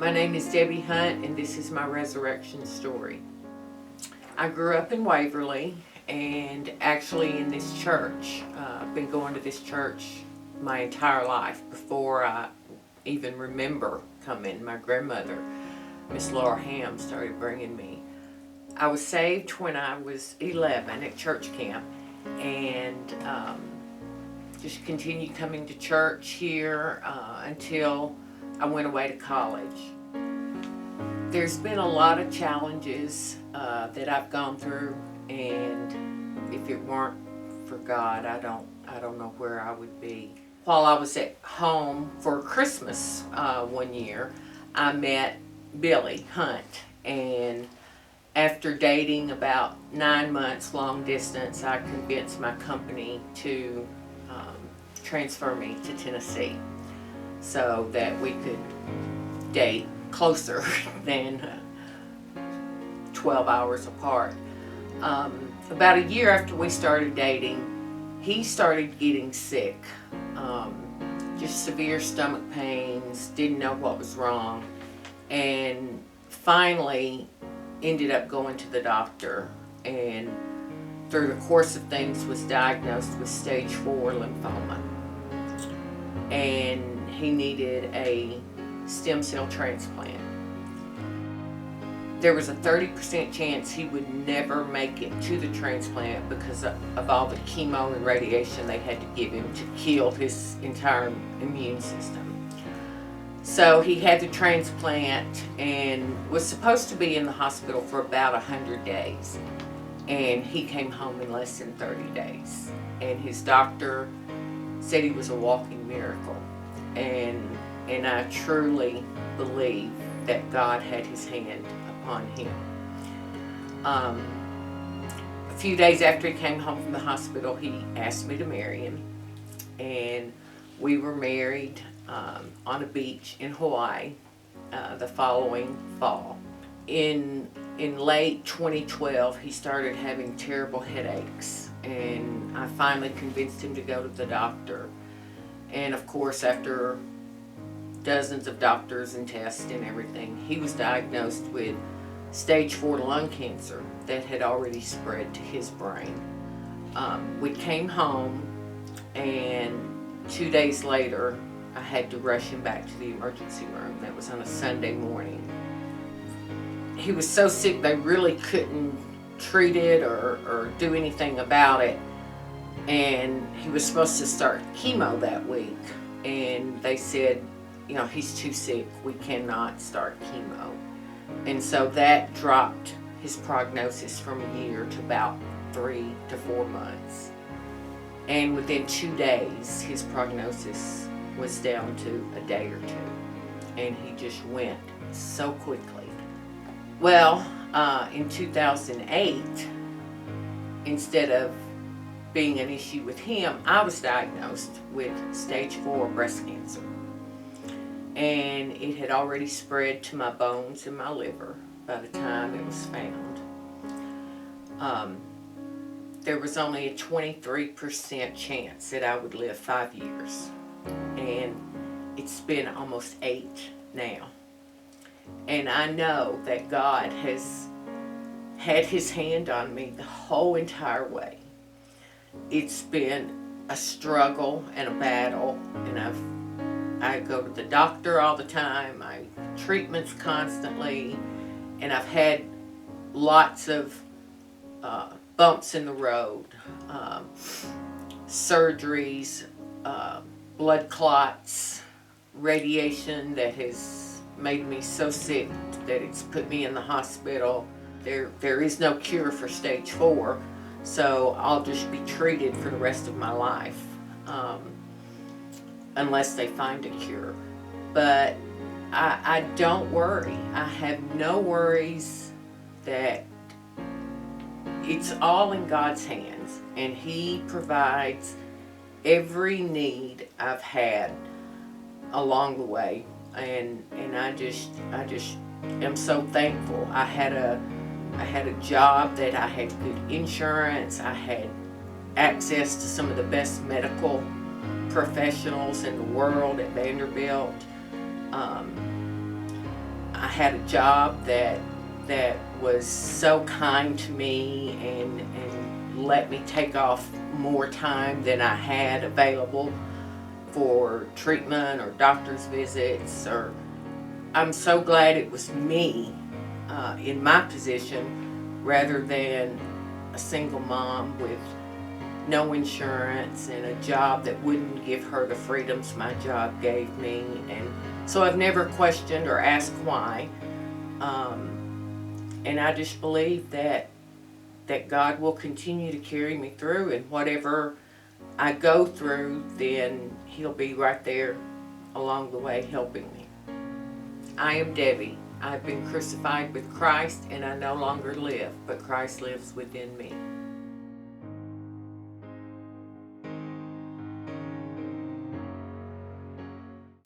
My name is Debbie Hunt, and this is my resurrection story. I grew up in Waverly, and actually in this church. I've been going to this church my entire life before I even remember coming. My grandmother, Miss Laura Ham, started bringing me. I was saved when I was 11 at church camp, and just continued coming to church here until I went away to college. There's been a lot of challenges that I've gone through, and if it weren't for God, I don't know where I would be. While I was at home for Christmas one year, I met Billy Hunt, and after dating about 9 months long distance, I convinced my company to transfer me to Tennessee so that we could date closer than 12 hours apart. About a year after we started dating, he started getting sick. Just severe stomach pains, didn't know what was wrong, and finally ended up going to the doctor, and through the course of things was diagnosed with stage 4 lymphoma, and he needed a stem cell transplant. There was a 30% chance he would never make it to the transplant because of all the chemo and radiation they had to give him to kill his entire immune system. So he had the transplant and was supposed to be in the hospital for about 100 days. And he came home in less than 30 days. And his doctor said he was a walking miracle. And I truly believe that God had his hand upon him. A few days after he came home from the hospital, he asked me to marry him. And we were married on a beach in Hawaii the following fall. In late 2012, he started having terrible headaches, and I finally convinced him to go to the doctor. And of course, after dozens of doctors and tests and everything, he was diagnosed with stage 4 lung cancer that had already spread to his brain. We came home, and 2 days later, I had to rush him back to the emergency room. That was on a Sunday morning. He was so sick they really couldn't treat it or do anything about it. And he was supposed to start chemo that week. And they said, you know, he's too sick, we cannot start chemo. And so that dropped his prognosis from a year to about 3 to 4 months. And within 2 days, his prognosis was down to a day or two. And he just went so quickly. Well, in 2008, instead of being an issue with him, I was diagnosed with stage 4 breast cancer. And it had already spread to my bones and my liver by the time it was found. There was only a 23% chance that I would live 5 years. And it's been almost 8 now. And I know that God has had his hand on me the whole entire way. It's been a struggle and a battle, and I go to the doctor all the time, I treatments constantly, and I've had lots of bumps in the road, surgeries, blood clots, radiation that has made me so sick that it's put me in the hospital. There is no cure for stage 4, so I'll just be treated for the rest of my life unless they find a cure. But I don't worry. I have no worries. That it's all in God's hands, and he provides every need I've had along the way. And I just am so thankful. I had a job that I had good insurance. I had access to some of the best medical professionals in the world at Vanderbilt. I had a job that was so kind to me and let me take off more time than I had available for treatment or doctor's visits. Or I'm so glad it was me in my position rather than a single mom with no insurance and a job that wouldn't give her the freedoms my job gave me. And so I've never questioned or asked why. And I just believe that God will continue to carry me through, and whatever I go through, then He'll be right there along the way helping me. I am Debbie. I've been crucified with Christ, and I no longer live, but Christ lives within me.